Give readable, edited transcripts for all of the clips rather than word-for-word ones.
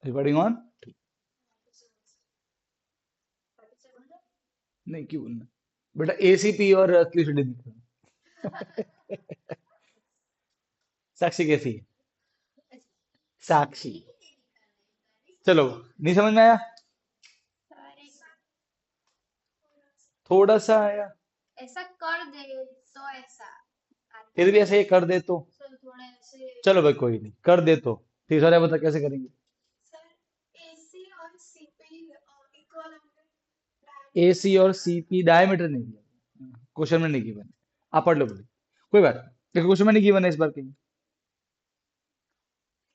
Recording on. नहीं क्यों बोलना बेटा, एसीपी और क्यूसीडी साक्षी कैसी है? साक्षी। चलो, नहीं समझ में आया? थोड़ा सा आया। ऐसा कर दे तो ऐसा आता फिर भी है। ऐसे ये कर दे तो। सर थोड़ा ऐसे। चलो भाई कोई नहीं, कर दे तो ठीक है, बता कैसे करेंगे। सर एसी और सीपी इक्वल होंगे। एसी और सीपी डायमीटर नहीं दिया, क्वेश्चन में नहीं गिवन है। आप पढ़ लो पहले, कोई बात नहीं, देखो क्वेश्चन में नहीं गिवन है इस बार कहीं।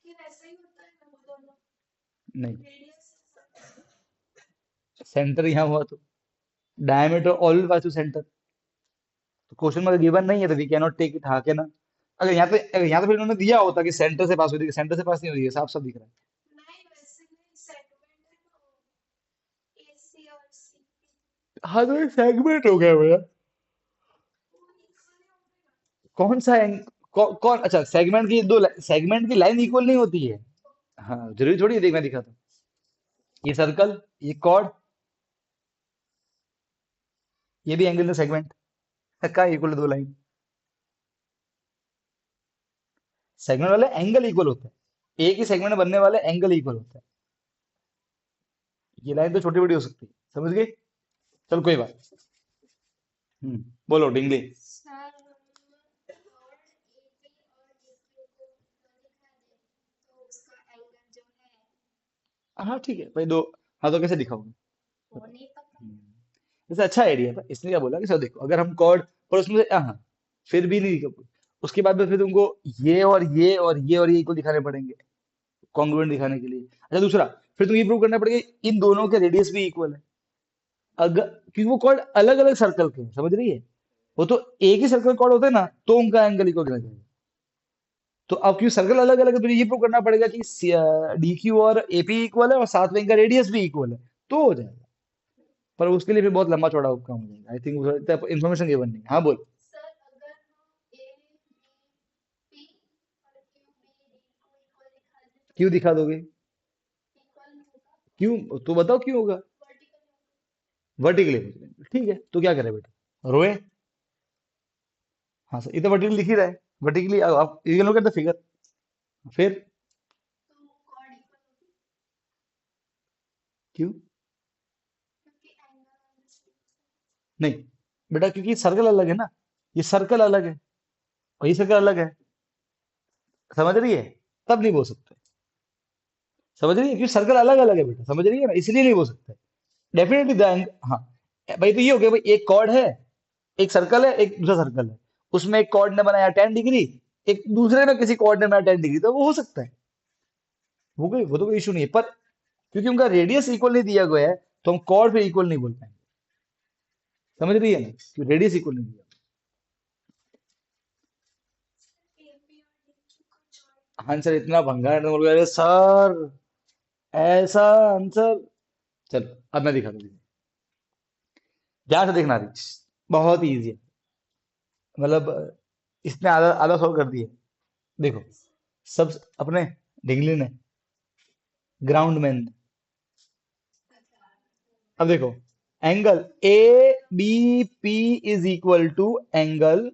लेकिन ऐसा ही होता है ना वो दोनों नहीं, रेडियस। सेंटर यहाँ हुआ तो diameter always was to centre. तो क्वेश्चन में गिवन नहीं है तो we can not take it, हाँ के ना। अगर यहाँ पे फिर उन्होंने दिया होता कि सेंटर से पास हुई थी, सेंटर से पास नहीं हुई है, साफ साफ दिख रहा है। नहीं वैसे नहीं सेगमेंट है ना एसी और सीपी। हाँ तो ये सेगमेंट हो गया भैया। वो इक्वल होंगे ना। कौन सा कौन, अच्छा सेगमेंट की दो, सेगमेंट की लाइन इक्वल नहीं होती है। हाँ जरूरी थोड़ी है, देख मैं दिखाता हूँ। ये सर्कल, ये कॉर्ड, ये भी एंगल सेगमेंट का इक्वल दो लाइन। सेगमेंट वाले एंगल इक्वल होते हैं, एक ही सेगमेंट बनने वाले एंगल इक्वल होता है। ये लाइन तो छोटी बड़ी हो सकती है, समझ गए? चल कोई बात। बोलो डिंगली। सर और एपी और डीक्यू को दिखा दे तो उसका एंगल जो है हाँ ठीक है भाई, दो। हाँ तो कैसे दिखाओगे? वो बताओ। नहीं पता। वैसे अच्छा आइडिया था, इसने क्या बोला कि सर देखो, अगर हम कॉर्ड और उसमें से हाँ, फिर भी नहीं दिखा, उसके बाद में फिर तुमको ये और ये और ये और ये को दिखाने पड़ेंगे कॉन्ग्रुएंट दिखाने के लिए। अच्छा दूसरा, फिर तुम्हें ये प्रूव करना पड़ेगा इन दोनों के रेडियस भी इक्वल है। अगर, क्योंकि वो कॉर्ड अलग अलग सर्कल के हैं, समझ रही है? वो तो एक ही सर्कल कॉर्ड होते हैं ना, तो उनका एंगल इक्वल गिना जाएगा। तो अब क्यों सर्कल अलग अलग है, तो ये प्रूव करना पड़ेगा कि डी क्यू और एपी इक्वल है और साथ में इनका रेडियस भी इक्वल है, तो हो जाएगा। पर उसके लिए फिर बहुत लंबा चौड़ा काम हो जाएगा, आई थिंक इन्फॉर्मेशन गिवन नहीं। हाँ बोल। सर अगर हम ए बी पी और क्यू बी डी को इक्वल दिखा दे तो क्यों दिखा दोगे? इक्वल होगा। क्यों तो बताओ क्यों होगा? वर्टिकल वर्टिकली, ठीक है, तो क्या करे बेटा, रोए? हाँ सर, ये तो वर्टिकली लिख ही रहा है। वर्टिकली आप you can look at the figure. फिर तो कॉर्ड इक्वल होगी क्यों? क्योंकि एंगल ऑन द सेम। नहीं बेटा, क्योंकि सर्कल अलग है ना, ये सर्कल अलग है और ये सर्कल अलग है, समझ रही है? तब नहीं बोल सकते। समझ रही है, क्योंकि सर्कल अलग अलग है बेटा, समझ रही है ना, इसलिए नहीं बोल सकते। डेफिनेटली द एंग, हाँ भाई, तो ये हो गया भाई, एक कॉर्ड है, एक सर्कल है, एक दूसरा सर्कल है, उसमें एक कॉर्ड ने बनाया 10 डिग्री, एक दूसरे में किसी कॉर्ड ने बनाया 10 डिग्री, तो वो हो सकता है, वो कोई, वो तो कोई इशू नहीं है। पर क्योंकि उनका रेडियस इक्वल नहीं दिया गया है, तो हम कॉर्ड पे इक्वल नहीं बोल पाएंगे। समझ रही है ना, कि रेडियस इक्वल नहीं दिया। ए बी और डी क्यू का जॉइंट। आंसर इतना भंगार है, तुम बोल रहे, सर ऐसा आंसर। चलो अब मैं दिखा दूँ, ध्यान से देखना रही, बहुत ही इजी है, मतलब इसने आधा आधा सॉल्व कर दिया। देखो, सब अपने डिंगली ने, ग्राउंड मैन ने। अब देखो, angle A B P is equal to angle,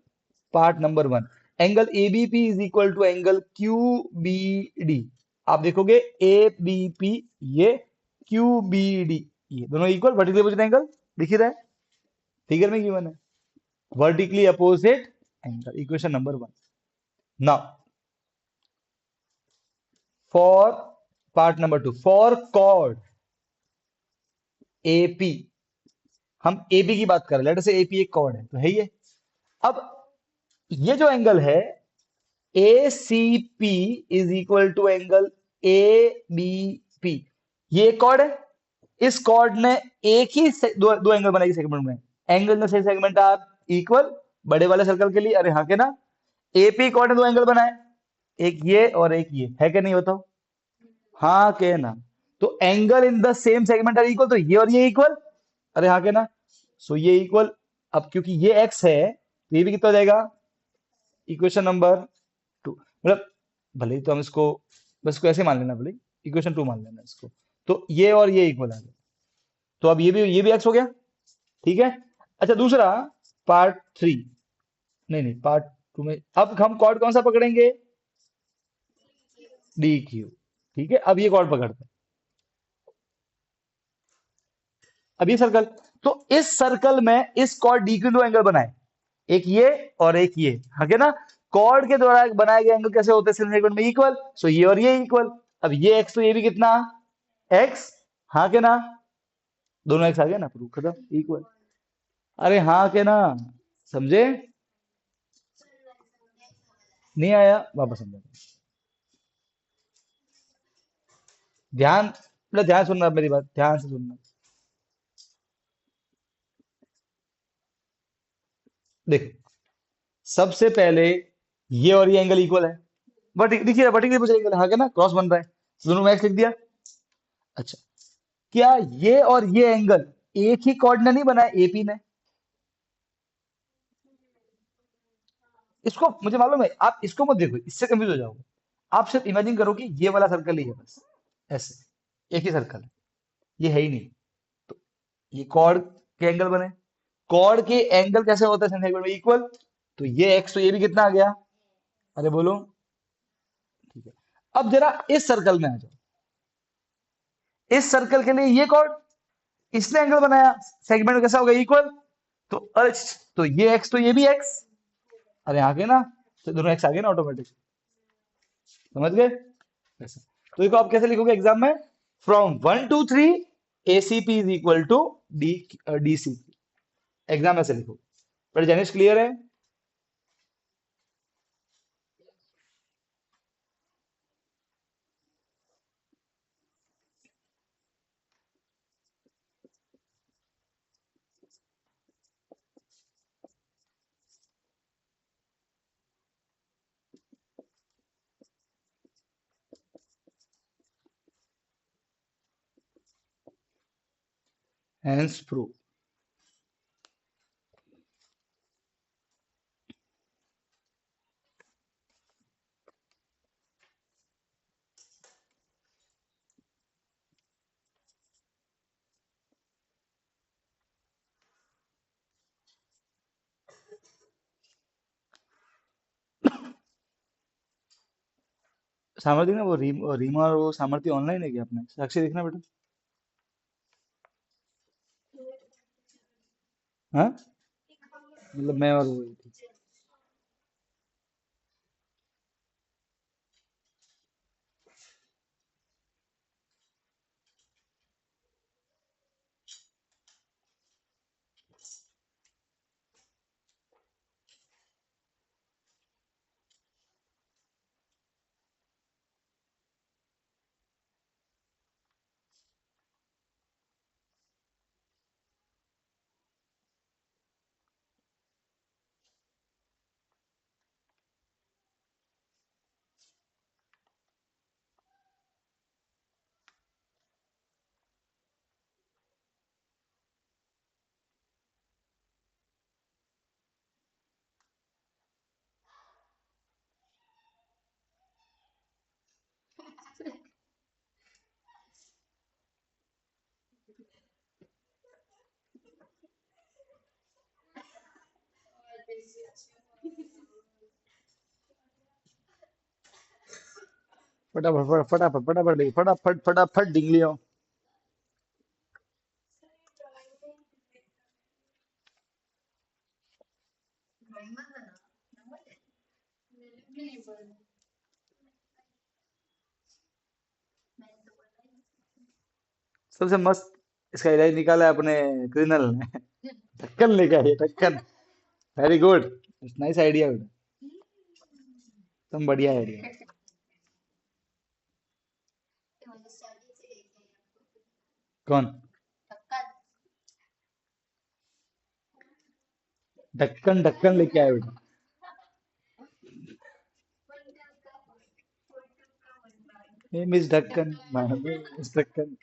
part number one, angle A B P is equal to angle Q B D. आप देखोगे ए बी पी, ये क्यू बी डी, ये दोनों equal vertically opposite angle, दिख ही रहा है, figure में given है, vertically opposite angle, equation number one. Now for part number two, for chord AP, हम एपी की बात कर रहे हैं, लेट से एपी एक कॉर्ड है, तो है ये। अब ये जो एंगल है A C P is equal to angle A B P, ये एक कॉर्ड है, इस कॉर्ड ने एक ही दो एंगल बनाई सेगमेंट में, angle in the segment are equal, बड़े वाले सर्कल के लिए, अरे हाँ के ना, एपी कॉर्ड ने दो एंगल बनाए, एक ये और एक ये, है कि नहीं बताओ? हाँ के ना? तो angle in the same segment are equal, तो ये और ये इक्वल, अरे हाँ के ना? सो ये इक्वल। अब क्योंकि ये एक्स है, तो ये भी कितना हो जाएगा, इक्वेशन नंबर टू। मतलब भले ही तो हम इसको, बस इसको ऐसे मान लेना भले ही, इक्वेशन 2 मान लेना इसको। तो ये और ये इक्वल आ गया। तो अब ये भी एक्स हो गया। ठीक है। अच्छा दूसरा, पार्ट 3, नहीं पार्ट 2 में अब हम कॉर्ड कौन सा पकड़ेंगे? D Q. ठीक है, अब ये कॉर्ड पकड़ते हैं। अब ये सर्कल, तो इस सर्कल में इस कॉर्ड डी क्यू दो एंगल बनाए, एक ये और एक ये, हाँ के ना। कॉर्ड के द्वारा बनाए गए एंगल कैसे होते हैं सेगमेंट में? इक्वल। सो ये और ये इक्वल। अब ये एक्स तो ये भी कितना? एक्स। हाँ के ना? दोनों एक्स आ गए ना, प्रूफ खत्म, इक्वल। अरे हाँ के ना? समझे? नहीं आया? वापस समझा। ध्यान, मतलब ध्यान सुनना, मेरी बात ध्यान से सुनना। देखो, सबसे पहले ये और ये एंगल इक्वल है। बट देखिए वर्टिकल एंगल, हाँ क्या ना, क्रॉस बन रहा है, तो दोनों में एक्स लिख दिया। अच्छा, क्या ये और ये एंगल एक ही कॉर्ड ने नहीं बनाया, एपी ने? इसको मुझे मालूम है, आप इसको मत देखो, इससे कंफ्यूज हो जाओगे। आप सिर्फ इमेजिन करो कि ये वाला सर्कल ही है बस, ऐसे एक ही सर्कल है, ये है ही नहीं। तो ये कॉर्ड के एंगल बने। कॉर्ड के एंगल कैसे होता है सेगमेंट में? इक्वल। तो ये एक्स तो ये भी कितना आ गया? अरे बोलो। ठीक है। अब जरा इस सर्कल में आ जाओ। इस सर्कल के लिए ये कॉर्ड, इसने एंगल बनाया, सेगमेंट कैसा होगा? इक्वल। तो अर्च, तो ये एक्स तो ये भी एक्स, अरे आगे ना, तो दोनों एक्स आगे ना ऑटोमेटिक। समझ गए? ऐसा। तो देखो आप कैसे लिखोगे एग्जाम में, from 1 to 3 ACP is equal to D DCP. Exam ऐसे लिखो। पर जेनिस क्लियर है? Hence prove. सामर्थ्य ना, वो रीमा और वो सामर्थ्य ऑनलाइन है क्या अपने? साक्षी देखना बेटा। हाँ, मतलब मैं और वो। फटाफट फटाफट फटाफट फटाफट फटाफट फटाफट डिंगलियों। सबसे मस्त इसका इलाज निकाला है अपने क्रिमिनल ने। ढक्कन लेके आइए, ढक्कन। वेरी गुड, नाइस आइडिया बेटा, तुम बढ़िया आइडिया। कौन? ढक्कन, ढक्कन लेके आया बेटा। मिस ढक्कन, मिस ढक्कन।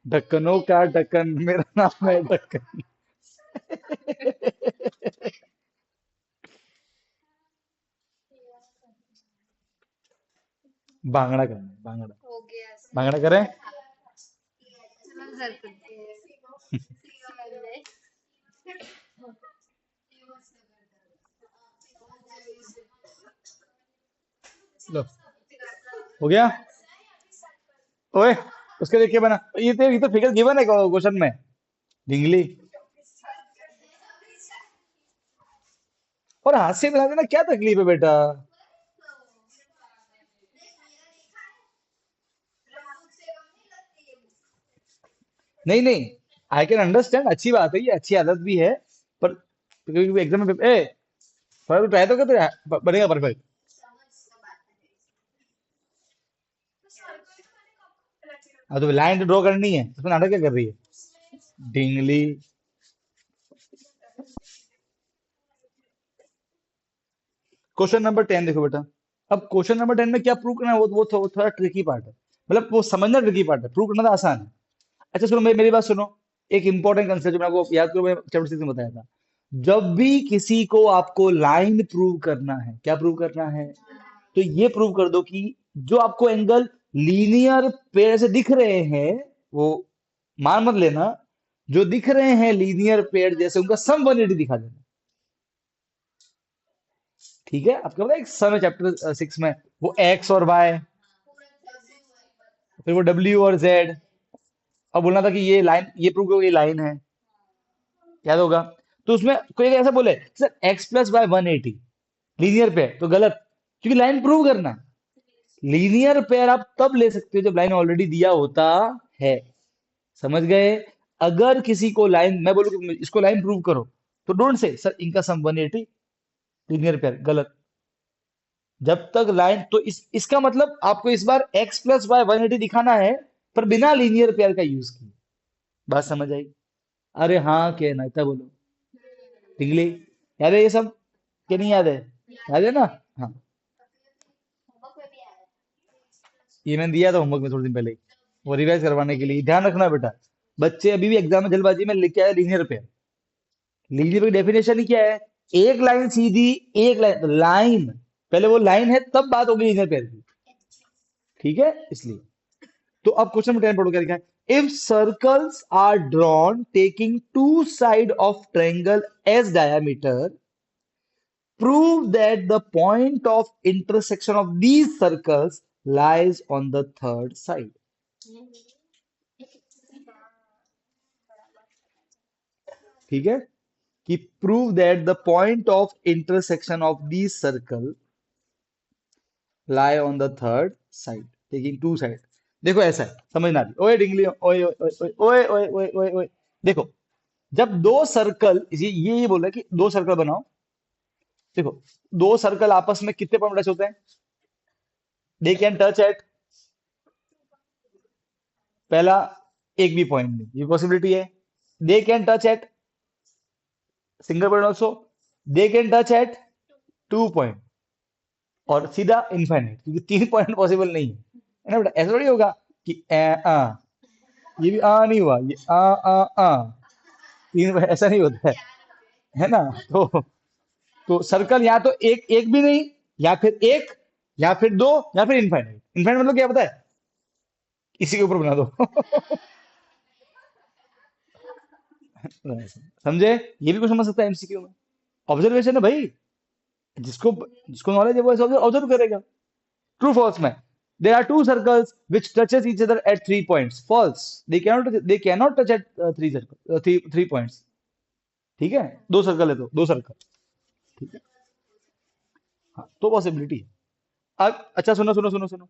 ढक्कनों का ढक्कन, मेरा नाम है ढक्कन। बांगड़ा करना है, बांगड़ा। मांगना करें? चलो सर करते हैं। लो, हो गया। ओए, उसके लिए क्या बना? ये तो फिगर गिवन है क्वेश्चन में। ढिंगली। और हाथ से मिला देना, क्या तकलीफ है बेटा? नहीं नहीं, आई कैन अंडरस्टैंड, अच्छी बात है, ये अच्छी आदत भी है। पर कभी एग्जाम में थोड़ा तो ट्राई तो कर, तो बनेगा परफेक्ट। हाँ, तो लाइन तो ड्रॉ करनी है, उसमें नाटक क्या कर रही है? ढिंगली। क्वेश्चन नंबर 10 देखो बेटा। अब क्वेश्चन नंबर 10 में क्या प्रूव करना है, वो थोड़ा ट्रिकी पार्ट है। मतलब वो समझना ट्रिकी पार्ट है, प्रूव करना तो आसान है। अच्छा सुनो, मेरी बात सुनो। एक इंपॉर्टेंट कंसेप्ट जो मैं आपको याद करो, मैं चैप्टर 6 में बताया था। जब भी किसी को आपको लाइन प्रूव करना है, क्या प्रूव करना है, तो ये प्रूव कर दो कि जो आपको एंगल लीनियर पेड़ से दिख रहे हैं, वो मान मत लेना, जो दिख रहे हैं लीनियर पेड़ जैसे, उनका सम 180 दिखा देना। ठीक है, आपको पता है एक सम है चैप्टर 6 में, वो एक्स और वाई, फिर वो डब्ल्यू और जेड। अब बोलना था कि ये लाइन, ये प्रूव करो ये लाइन है, याद होगा। तो उसमें कोई ऐसा बोले sir X plus Y 180 linear pair, तो गलत, क्योंकि लाइन प्रूव करना है। लीनियर पेयर आप तब ले सकते हो जब लाइन ऑलरेडी दिया होता है। समझ गए? अगर किसी को लाइन, मैं बोलूं कि इसको लाइन प्रूव करो, तो डोंट से सर इनका सम 180 लीनियर पेयर, गलत। जब तक लाइन, तो इसका मतलब आपको इस बार x प्लस वाई 180 दिखाना है, पर बिना लीनियर पेयर का यूज किए। बात समझ आई? अरे हाँ, क्या ना इतना बोलो। पिघली। याद है ये सब कि नहीं याद है? याद है ना? हाँ, ये मैंने दिया था होमवर्क में थोड़े दिन पहले ही, वो रिवाइज करवाने के लिए। ध्यान रखना बेटा, बच्चे अभी भी एग्जाम में जल्दबाजी में लिख के आए लीनियर पेयर। लीनियर पेयर की डेफिनेशन ही क्या है? एक लाइन सीधी, एक लाइन, तो लाइन, पहले वो लाइन है तब बात होगी लीनियर पेयर की। ठीक है, इसलिए। तो अब क्वेश्चन नंबर 10 पढ़ो, क्या लिखा है? If circles are drawn taking two side of triangle as diameter, prove that the point of intersection of these circles lies on the third side. ठीक है, कि prove that the point of intersection of these circle lie on the third side, taking two side। देखो ऐसा है, समझना भी, ओए Dingli, ओए ओए ओए ओए ओए ओए ओए ओए। देखो, जब दो सर्कल, ये बोल रहा है कि दो सर्कल बनाओ। देखो, दो सर्कल आपस में कितने पॉइंट टच होते हैं? दे कैन टच एट, पहला, एक भी पॉइंट नहीं, ये पॉसिबिलिटी है। They can touch eight single point also, they can touch eight two point, और सीधा इनफाइनाइट, क्योंकि तीन पॉइंट पॉसिबल नहीं है ना बेटा? ऐसा थोड़ी होगा कि ये भी नहीं हुआ, ये तीन ऐसा नहीं होता है ना? तो सर्कल या तो एक एक भी नहीं, या फिर एक, या फिर दो, या फिर इनफाइनाइट। इनफाइनाइट मतलब क्या पता है? इसी के ऊपर बना दो। समझे? ये भी कुछ समझ सकता है एमसीक्यू में। ऑब्जर्वेशन है भाई, जिसको जिसको नॉलेज है वो ऐसे ऑब्जर्व करेगा। ट्रू फॉल्स में, there are two circles which touches each other at 3 points. False, they cannot touch at three circle, three points. ठीक है, दो सर्कल है तो दो सर्कल। ठीक है, हाँ, तो पॉसिबिलिटी है। अब अच्छा सुनो सुनो सुनो सुनो,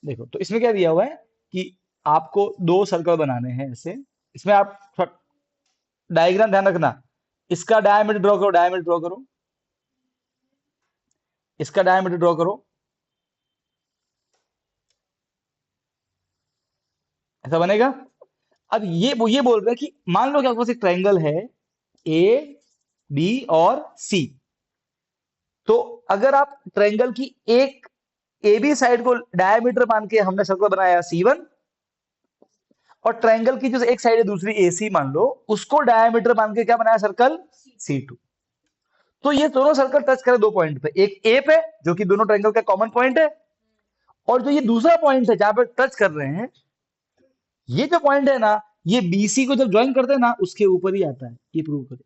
देखो तो इसमें क्या दिया हुआ है कि आपको दो सर्कल बनाने हैं ऐसे। इसमें आप डायग्राम ध्यान रखना, इसका डायमीटर ड्रॉ करो, डायमीटर ड्रॉ करो, इसका डायमीटर ड्रॉ करो, ऐसा बनेगा। अब ये बोल रहे हैं कि मान लो कि आपके पास एक ट्रायंगल है, ए, बी और सी। तो अगर आप ट्रायंगल की एक ए बी साइड को डायमीटर मान के हमने सर्कल बनाया C1, और ट्रायंगल की जो एक साइड है दूसरी AC मान लो, उसको डायमीटर मान के क्या बनाया सर्कल C2। तो ये दोनों सर्कल टच करे दो पॉइंट पे, एक ए पे जो कि दोनों ट्रायंगल का कॉमन पॉइंट है, और जो ये दूसरा पॉइंट है जहां पे टच कर रहे हैं, ये जो पॉइंट है ना, ये बीसी को जब ज्वाइन करते हैं ना, उसके ऊपर ही आता है। ये प्रूव करो।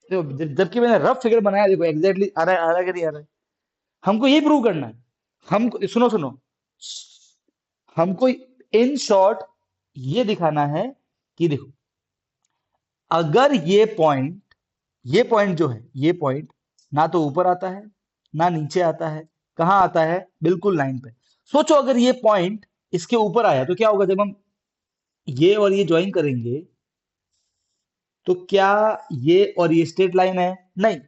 देखो जबकि मैंने रफ फिगर बनाया, देखो एग्जैक्टली आ रहा है कि नहीं आ रहा है। हमको ये प्रूव करना है। हमको सुनो सुनो, हमको इन शॉर्ट ये दिखाना है कि देखो, अगर ये पॉइंट जो है, ये पॉइंट ना तो ऊपर आता है ना नीचे आता है, कहाँ आता है? बिल्कुल लाइन पे। सोचो अगर ये पॉइंट इसके ऊपर आया तो क्या होगा? जब हम ये और ये ज्वाइन करेंगे तो क्या ये और ये स्ट्रेट लाइन है? नहीं।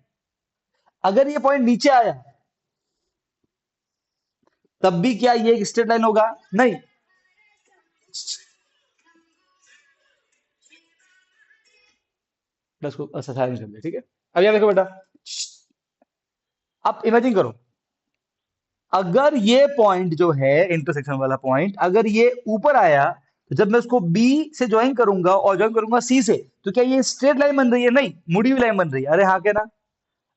अगर ये पॉइंट नीचे आया तब भी क्या ये एक स्ट्रेट लाइन होगा? नहीं। बस को साइलेंट कर दे, ठीक है। अब यहाँ देखो बेटा, आप इमेजिन करो, अगर ये पॉइंट जो है इंटरसेक्शन वाला पॉइंट, अगर ये ऊपर आया तो जब मैं उसको बी से ज्वाइन करूंगा और ज्वाइन करूंगा सी से, तो क्या ये स्ट्रेट लाइन बन रही है? नहीं, मुड़ी हुई लाइन बन रही है। अरे हाँ के ना?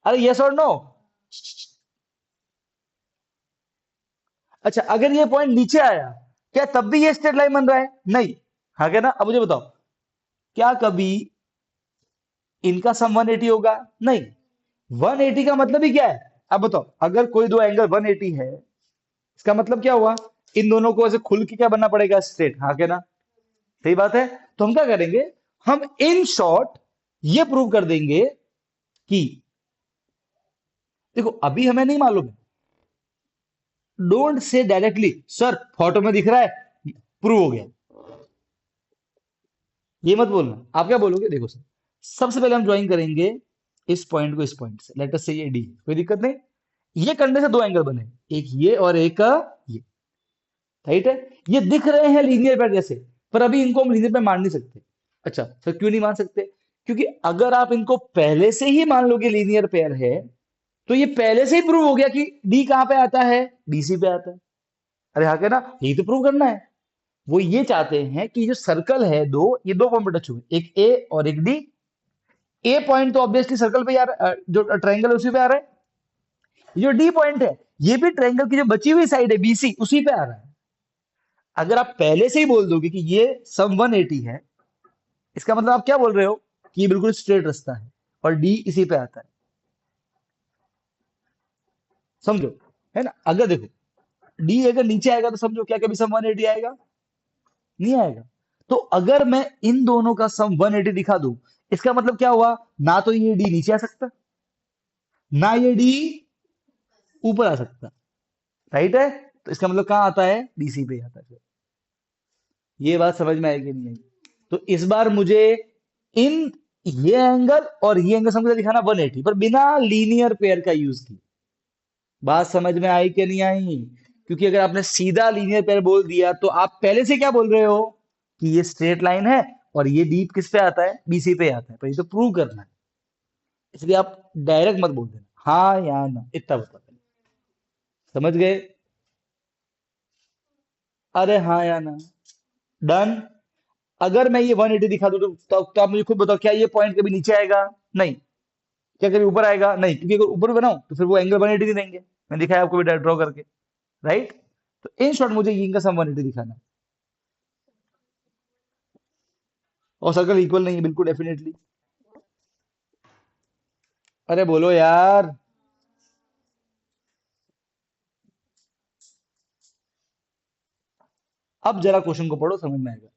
अरे यस और नो? अच्छा, अगर ये पॉइंट नीचे आया, क्या तब भी ये स्ट्रेट लाइन बन रहा है? नहीं। हाँ के ना? अब मुझे बताओ, क्या कभी इनका सम 180 होगा? नहीं। 180 का मतलब ही क्या है? अब बताओ, अगर कोई दो एंगल 180 है, इसका मतलब क्या हुआ? इन दोनों को ऐसे खुल के क्या बनना पड़ेगा? स्ट्रेट। हाँ के ना? सही बात है। तो हम क्या करेंगे? हम इन शॉर्ट ये प्रूव कर देंगे कि देखो, अभी हमें नहीं मालूम है। Don't say directly sir photo में दिख रहा है, प्रूव हो गया। ये मत बोलना। आप क्या बोलोगे? देखो सर, सबसे पहले हम ज्वाइन करेंगे इस पॉइंट को इस पॉइंट से, लेट अस से ये डी, कोई दिक्कत नहीं। ये करने से दो एंगल बने, एक ये और एक ये, राइट है। ये दिख रहे हैं लीनियर पेयर जैसे, पर अभी इनको हम लीनियर पेयर मान नहीं सकते। अच्छा सर, क्यों नहीं मान सकते? क्योंकि अगर आप इनको पहले से ही मान लोगे लीनियर पेयर है, तो ये पहले से ही प्रूव हो गया कि डी कहां पे आता है? बीसी पे आता है। अरे हाँ क्या ना? यही तो प्रूव करना है। वो ये चाहते हैं कि जो सर्कल है दो, ये दो पॉइंट पे टच हुए, एक ए और एक डी। ए पॉइंट तो ऑब्वियसली सर्कल पे आ रहा है, जो ट्रायंगल है उसी पे आ रहा है। ये जो डी पॉइंट है, ये भी ट्रायंगल की जो बची हुई साइड है बीसी, उसी पे आ रहा है। अगर आप पहले से ही बोल दोगे कि ये सम 180 है, इसका मतलब आप क्या बोल रहे हो? कि ये बिल्कुल स्ट्रेट रास्ता है और डी इसी पे आता है। समझो, है ना? अगर देखो, डी अगर नीचे आएगा तो समझो क्या कभी सम 180 आएगा? नहीं आएगा। तो अगर मैं इन दोनों का सम 180 दिखा दूं, इसका मतलब क्या हुआ? ना तो ये डी नीचे आ सकता, ना ये डी ऊपर आ सकता, राइट है। तो इसका मतलब कहाँ आता है? डीसी पे आता है। ये बात समझ में आएगी नहीं आई? तो इस बार मुझे इन ये एंगल और ये एंगल समझ दिखाना 180, पर बिना लीनियर पेयर का यूज किया। बात समझ में आई कि नहीं आई? क्योंकि अगर आपने सीधा लीनियर पेयर बोल दिया तो आप पहले से क्या बोल रहे हो? कि ये स्ट्रेट लाइन है और ये डीप किस पे आता है? बीसी पे आता है। पर ये तो प्रूव करना है, इसलिए आप डायरेक्ट मत बोल देना हाँ या ना, इतना बता देना। समझ गए? अरे हाँ या ना? डन। अगर मैं ये 180 दिखा दूं तो आप मुझे खुद बताओ, क्या ये पॉइंट कभी नीचे आएगा? नहीं। क्या कभी ऊपर आएगा? नहीं, क्योंकि अगर ऊपर बनाऊं तो फिर वो एंगल 180 नहीं देंगे। मैं दिखाया आपको भी ड्रॉ करके, राइट। तो इन शॉर्ट मुझे ये इनका सम 180 दिखाना है। और सर्कल इक्वल नहीं है, बिल्कुल डेफिनेटली। अरे बोलो यार। अब जरा क्वेश्चन को पढ़ो, समझ में आएगा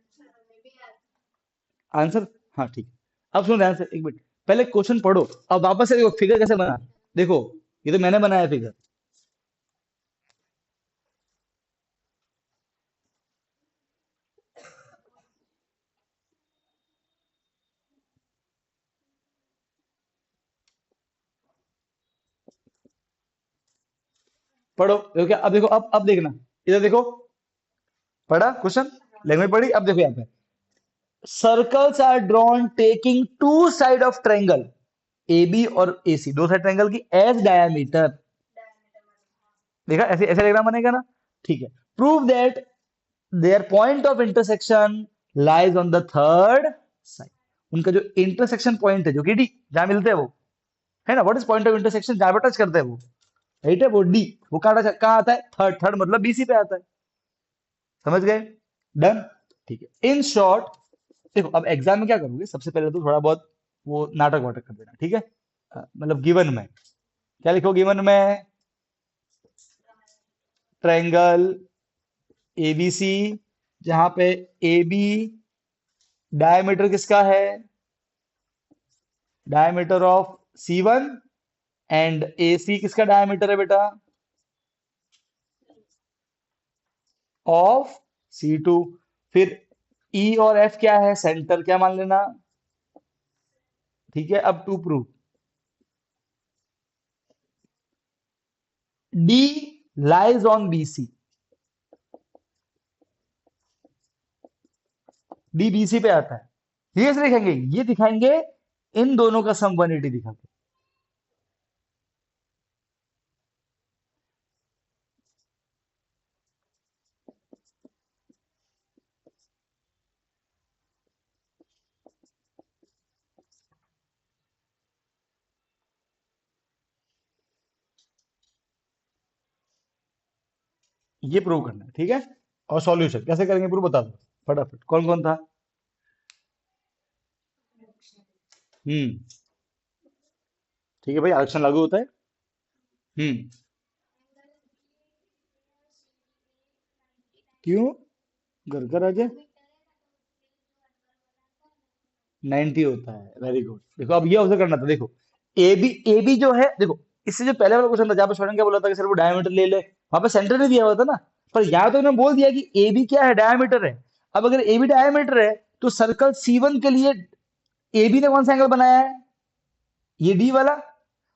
हमें भी आता आंसर। हाँ ठीक है। अब सुनो ध्यान से एक मिनट, पहले क्वेश्चन पढ़ो। अब वापस से देखो फिगर कैसे बना। देखो, ये तो मैंने बनाया फिगर। पढ़ो, देखो क्या? अब देखो, अब देखना, इधर देखो। पढ़ा क्वेश्चन? लैंग्वेज पढ़ी? अब देखो यहाँ पे, circles are drawn taking two side of triangle A B और ए सी, दो साइड ट्रायंगल की, एज डायमीटर। डायमीटर वाला। देखा? ऐसे ऐसे डायग्राम बनेगा ना? ठीक है। Prove that their point of intersection lies on the third side. उनका जो इंटरसेक्शन पॉइंट है, जो कि डी, जहां मिलते हैं वो, है ना? What is point of intersection? जहां पर टच करते हैं वो, राइट है, वो डी। वो कहाँ आता है? थर्ड। थर्ड मतलब बीसी पे आता है। समझ गए? डन। ठीक है, इन शॉर्ट देखो, अब एग्जाम में क्या करोगे, सबसे पहले तो थोड़ा बहुत वो नाटक वाटक कर देना, ठीक है? मतलब गिवन में क्या लिखो, गिवन में ट्रायंगल एबीसी, जहां पे ए बी डायमीटर किसका है, diameter of C one, and A C किसका डायमीटर है बेटा, ऑफ सी टू। फिर ई और एफ क्या है, सेंटर, क्या मान लेना। ठीक है, अब to prove D lies on B C, D B C पे आता है, ये कैसे दिखाएंगे, ये दिखाएंगे इन दोनों का सम 180 दिखा के। ये प्रूव करना है, ठीक है? और सॉल्यूशन कैसे करेंगे प्रूव, बता दो फटाफट, कौन कौन था। हम्म। ठीक है भाई, आरक्षण लागू होता है। हम्म। क्यों, घर का राजा 90 होता है, वेरी गुड। देखो अब ये अवसर करना था, देखो ए बी जो है, देखो इससे जो पहले वाला क्वेश्चन था जहाँ पे स्टूडेंट क्या बोला था कि सर वो डायमीटर ले ले, वहां पे सेंटर नहीं दिया हुआ था ना, पर यहाँ तो उन्होंने बोल दिया कि ए बी क्या है, डायमीटर है। अब अगर ए बी डायमीटर है तो सर्कल सी वन के लिए ए बी ने कौन सा एंगल बनाया है, ये डी वाला।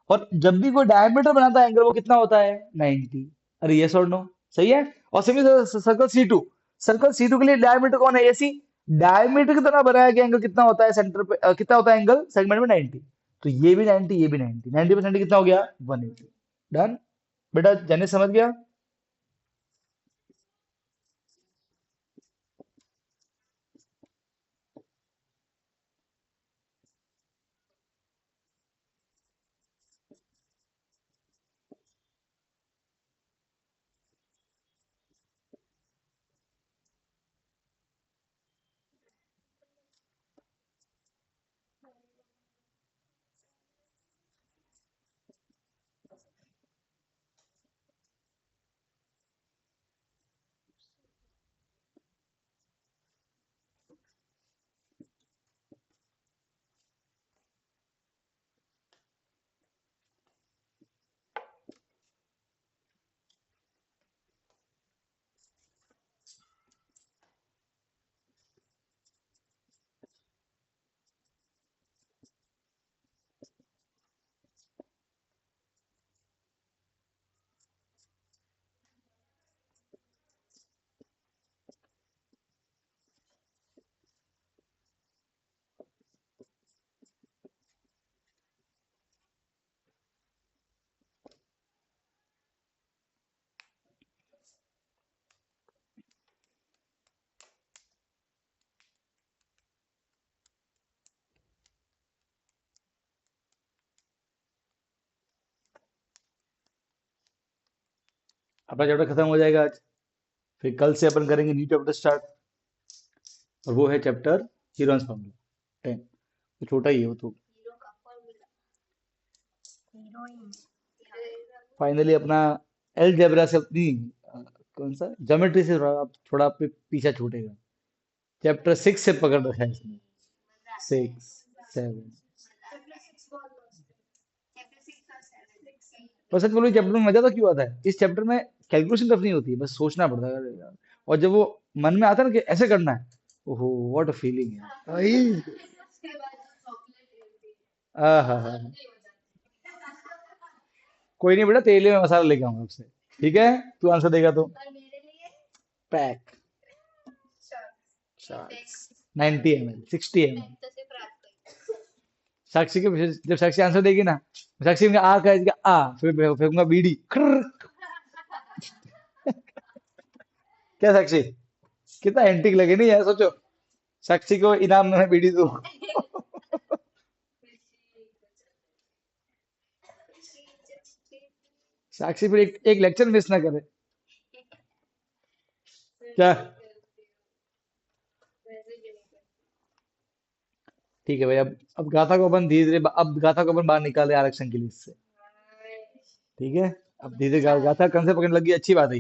और जब भी कोई डायमीटर बनाता है एंगल, वो कितना होता है, 90। अरे यस और नो, सही है। और semicircle C two, circle C two के लिए डायमीटर कौन है, एसी। डायमीटर की तरह बनाया गया एंगल कितना होता है सेंटर पे, कितना होता है एंगल सेगमेंट में, 90। तो ये भी 90, ये भी 90, 90% कितना हो गया, 180। डन। बेटा जाने समझ गया। अपना चैप्टर खत्म हो जाएगा आज, फिर कल से अपन करेंगे न्यू चैप्टर स्टार्ट, और वो है चैप्टर हीरोन्स फॉर्मूला 10। तो छोटा ही है वो तो। हीरो का फॉर्मूला, हीरोइन, फाइनली अपना अलजेब्रा से अपनी कौन सा ज्योमेट्री से थोड़ा पे पीछा छूटेगा। चैप्टर 6 से पकड़ रखा है इसने, 6 7। पर सच बोलो, चैप्टर में मजा तो क्यों आता है, इस चैप्टर में कैलकुलेशन टफ नहीं होती है, बस सोचना पड़ता है यार। और जब वो मन में आता है ना कि ऐसे करना है, ओहो व्हाट अ फीलिंग है भाई। आहा। कोई नहीं बेटा, तेल में मसाला लेके आऊंगा आपसे, ठीक है? तू आंसर देगा तो पैक, 90 ml, 60 ml। साक्षी के, जब साक्षी आंसर देगी ना, साक्षी में आ कहेगा आ, फिर मैं फेंकूंगा बीड़ी खर्र। क्या साक्षी, कितना एंटिक लगे नहीं यार, सोचो साक्षी को इनाम में मैं बीड़ी दूं। साक्षी फिर एक लेक्चर मिस ना करे, क्या? ठीक है भाई, अब गाथा को अपन धीरे धीरे, अब गाथा को अपन बाहर निकाले आरक्षण के लिए इससे। ठीक है, अब धीरे धीरे गाथा कंधे पकड़ने लगी, अच्छी बात है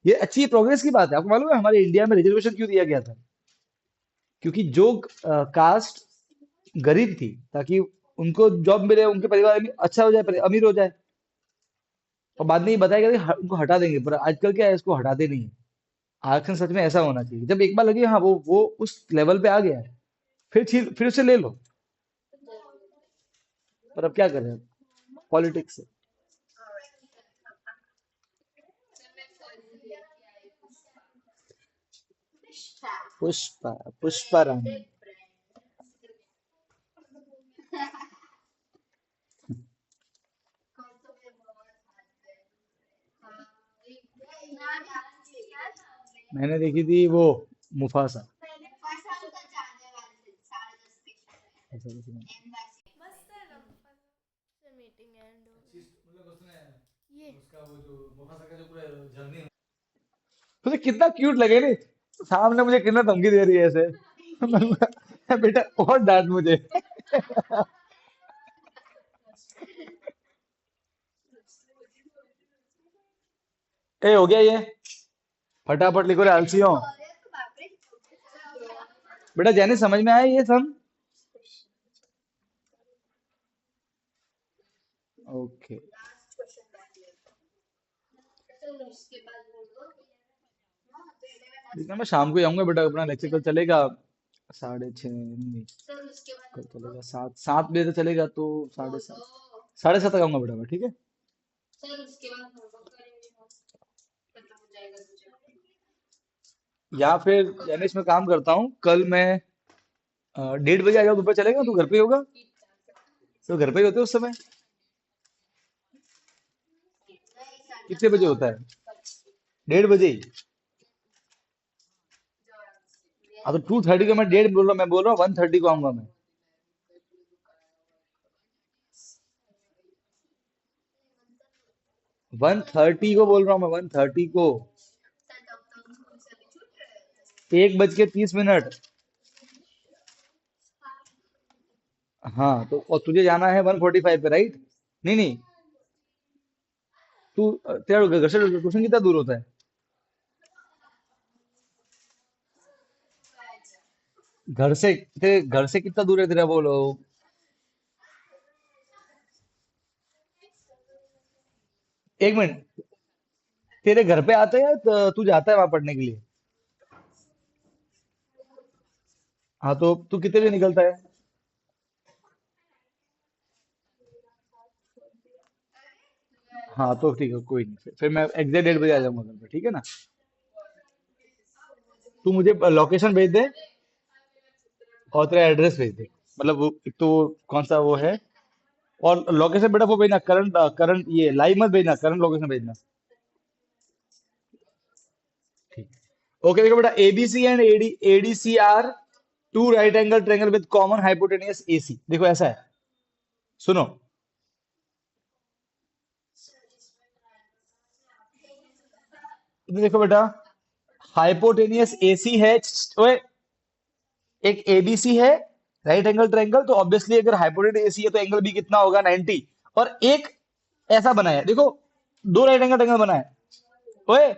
ये अच्छी प्रोग्रेस की बात है। आपको मालूम है हमारे इंडिया में रिजर्वेशन क्यों दिया गया था? क्योंकि जो कास्ट गरीब थी, ताकि उनको जॉब मिले, उनके परिवार अच्छा हो जाए, अमीर हो जाए। और बाद में ये बताया गया कि उनको हटा देंगे, पर आजकल क्या है, इसको हटाते नहीं है। आरक्षण सच में ऐसा होना चाहिए, जब एक बार लगे हाँ वो उस लेवल पे आ गया है, फिर उसे ले लो। पर अब क्या करें, पॉलिटिक्स है। पुष्पा, पुष्पा रानी। मैंने देखी थी वो, मुफासा। ऐसा कुछ नहीं। मस्त है ना से मीटिंग एंड हो गई। मतलब उसने ये उसका वो जो मुफासा का जो पूरा जर्नी, मुझे कितना क्यूट लगे नहीं, सामने मुझे कितना धमकी दे रही है ऐसे। बेटा और डांट मुझे। ए हो गया ये, फटाफट लिखो रे आलसियों। बेटा जैने समझ में आया ये सब? ओके। देखना मैं शाम को ही आऊंगा बेटा, अपना लेक्चर कल चलेगा 6:30, नहीं कल चलेगा 7 बजे तक चलेगा, तो 7:30 तक आऊंगा बेटा मैं, ठीक है? या फिर जैनिश मैं काम करता हूँ, कल मैं 1:30 बजे आ जाऊँ, दोपहर चलेगा, तू घर पे ही होगा? तो घर पे ही होते हो उस समय? कितने बजे होता है? 1:30 बजे ही? हाँ तो 2:30 को मैं 1:30 बोल रहा हूँ, मैं बोल रहा हूँ 1:30 को आऊंगा मैं। 1:30 को बोल रहा हूँ मैं, 1:30 को। 1:30 हाँ तो, और तुझे जाना है 1:45 पे, राइट? नहीं नहीं, तू तेरा घर से ट्यूशन कितना दूर होता है? तेरे घर से कितना दूर है तेरा, बोलो। एक मिनट, तेरे घर पे आते हैं तो तू जाता है वहां पढ़ने के लिए? हाँ तो तू कितने बजे निकलता है? हाँ तो ठीक है, कोई नहीं, फिर मैं एग्जैक्ट 1:30 बजे आ जाऊंगा घर पे, ठीक है ना? तू मुझे लोकेशन भेज दे, और तेरा एड्रेस भेज दे, मतलब वो एक तो कौन सा वो है, और लोकेशन बेटा वो भेजना, करंट करंट ये लाइव मत भेजना, करंट लोकेशन भेजना। ठीक। ओके देखो बेटा, ABC and ADC are two right angle triangle with common hypotenuse AC. देखो ऐसा है, सुनो। देखो बेटा, हाइपोटेनियस एसी है, ओए, एक एबीसी है, राइट एंगल ट्रायंगल, तो ऑब्वियसली अगर हाइपोटेनियस एसी है तो एंगल बी कितना होगा, 90। और एक ऐसा बना है, देखो, दो राइट एंगल ट्रायंगल बना है, ओए,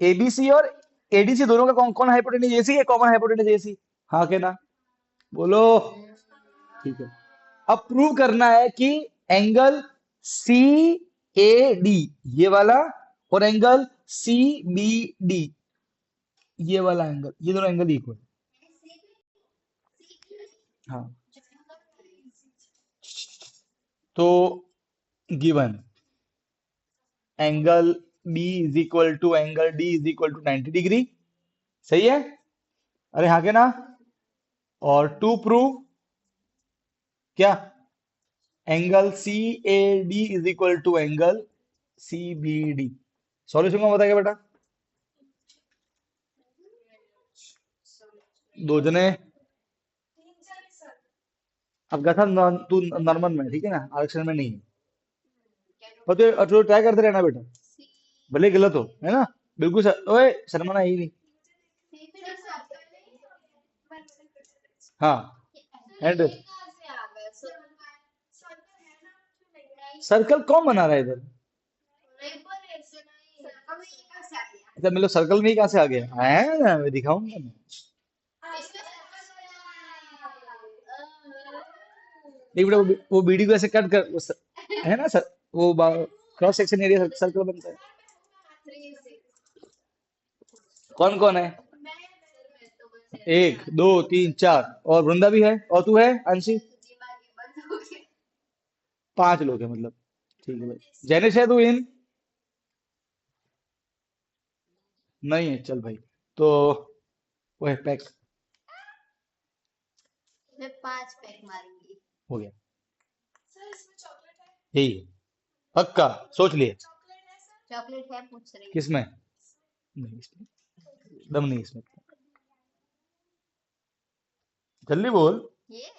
एबीसी और एडीसी दोनों का कौन कौन हाइपोटेनियस एसी है, कॉमन हाइपोटेनियस एसी। हाँ के ना? बोलो। ठीक है, अब प्रूव करना है कि एंगल सी ए डी, ये वाला, और एंगल सी बी डी, ये वाला एंगल, ये दोनों एंगल इक्वल। हाँ तो given angle B is equal to angle D is equal to 90 degree, सही है? अरे हाँ के ना? और टू प्रूव क्या, angle C A D is equal to angle C B D. Solution कौन बताएगा बेटा? दो जने। अब कहा था तू नॉर्मल में है, ठीक है ना, आरक्षण में नहीं है। और तो ट्राई करते रहना बेटा, भले गलत हो, है ना? बिल्कुल ओए शर्माना ही नहीं। हाँ एंड ये कहाँ से आ गया सर्कल है ना नहीं सर्कल कौन बना रहा है इधर? नहीं पर ऐसे नहीं सर्कल में ये कहाँ से आ गया अच्छा मतलब सर्कल में ही कहाँ से आ गया है, मैं दिखाऊंगा मैं। इसमें सर्कल एक मिनट, वो वीडियो को ऐसे कट कर है ना सर, वो क्रॉस सेक्शन एरिया सर्कल बनता है। थ्री सिक्स कौन कौन है? मैं तो बस एक दो तीन चार, और वृंदा भी है, और तू है अंशी। जी बाकी बंद हो गया 5 लोग हैं मतलब। ठीक है भाई, जैनिश है तू इन? नहीं है, चल भाई। तो वो है पैक। मैं 5 पैक मारूंगी हो गया, सर इसमें चॉकलेट है यही है पक्का। सोच लिए? चॉकलेट है सर चॉकलेट है पूछ रही हूँ किसमें? नहीं इसमें दम नहीं इसमें। जल्दी बोल। ये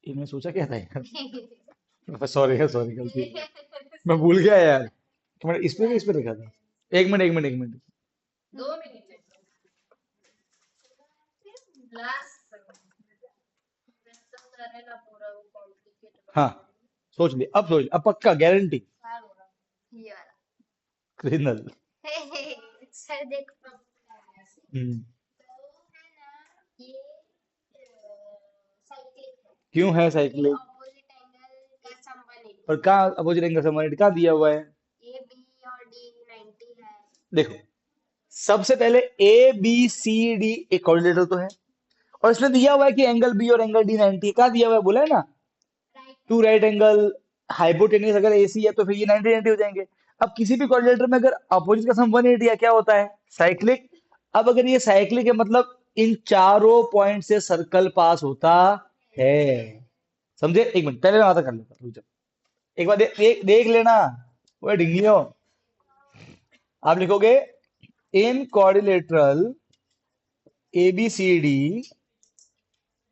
ये मैं सोचा क्या था यार, सॉरी है, सॉरी, गलती हो गई। मैं भूल गया यार कि मैंने इस पे रखा था। एक मिनट, एक मिनट, एक मिनट। 2 मिनट लास्ट करेगा पूरा वो कॉम्प्लिकेट हाँ, सोच लिए, अब सोच, अब पक्का गारंटी। ये वाला क्रिमिनल। सर देख हम्म। तो है ना ये साइक्लिक है क्यों है ये साइक्लिक? ऑपोजिट एंगल का संबंधित और कहाँ अपोजिट एंगल से हमारे कहाँ दिया हुआ है? ए बी और डी 90 है देखो, सबसे पहले ए बी सी डी एक कोऑर्डिनेटर तो है, और इसमें दिया हुआ है कि एंगल बी और एंगल डी 90 है। कहाँ दिया हुआ है, बोला है ना? Right to right angle hypotenuse अगर एसी है तो फिर ये 90 90 हो जाएंगे। अब किसी भी कोऑर्डिनेटर में अगर अपोजिट का सम 180 है, क्या होता है? साइक्लिक। अब अगर ये साइक्लिक है मतलब इन चारों पॉइंट से सर्कल पास होता है। समझे? एक मिनट, पहले मैं आता कर लेता, रुक जाओ। एक बार देख लेना। वो डिंगलियो, आप लिखोगे in quadrilateral A B C D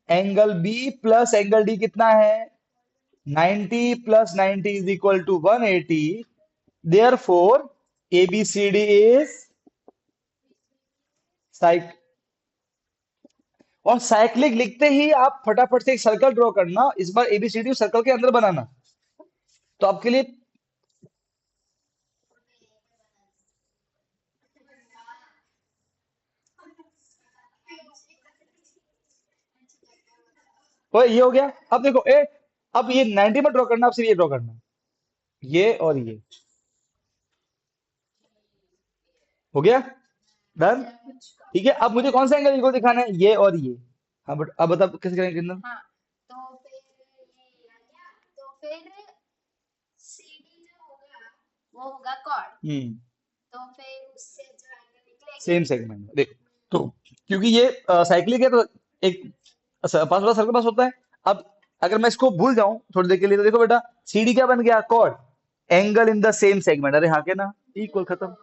angle B plus angle D कितना है? 90 plus 90 is equal to 180। Therefore, ABCD is cyclic. और साइक्लिक लिखते ही आप फटाफट से एक सर्कल ड्रॉ करना, इस बार एबीसीडी सर्कल के अंदर बनाना। तो आपके लिए वो ये हो गया। अब देखो अब ये 90 में ड्रॉ करना, अब सिर्फ ये ड्रॉ करना, ये और ये। हो गया, डन। ठीक है, अब मुझे कौन सा एंगल इक्वल दिखाना है? ये और ये। हाँ बट अब बता कैसे करेंगे किंदन? हाँ तो फिर ये आ गया तो फिर सीडी जो होगा वो होगा कॉर्ड तो फिर उससे जो एंगल निकलेंगे सेम सेगमेंट देख। तो क्योंकि ये साइक्लिक है तो एक पास वाला सर्कल पास होता है। अब अगर मैं इसको भूल जाऊं थोड़ी देर के लिए, तो देखो बेटा, सीडी क्या बन गया? Chord. Angle in the same segment, अरे हाँ के ना, इक्वल, खत्म,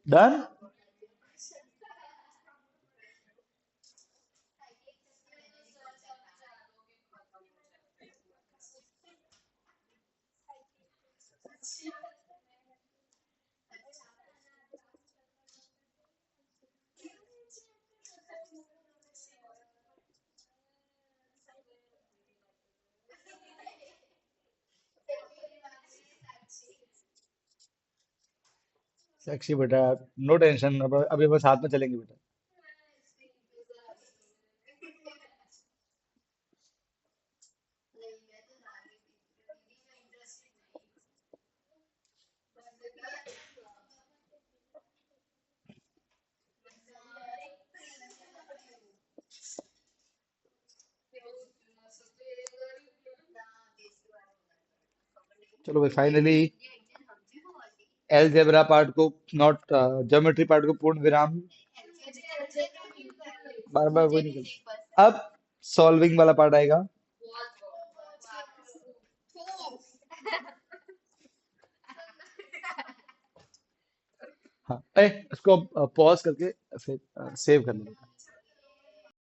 डन। साक्षी बेटा, नो टेंशन, अब अभी बस साथ में चलेंगे बेटा। चलो भाई, फाइनली अलजेब्रा पार्ट को, नॉट ज्योमेट्री पार्ट को पूर्ण विराम। बार बार वही निकल। अब सॉल्विंग वाला पार्ट आएगा। हाँ, इसको पॉज करके फिर सेव कर लेंगे।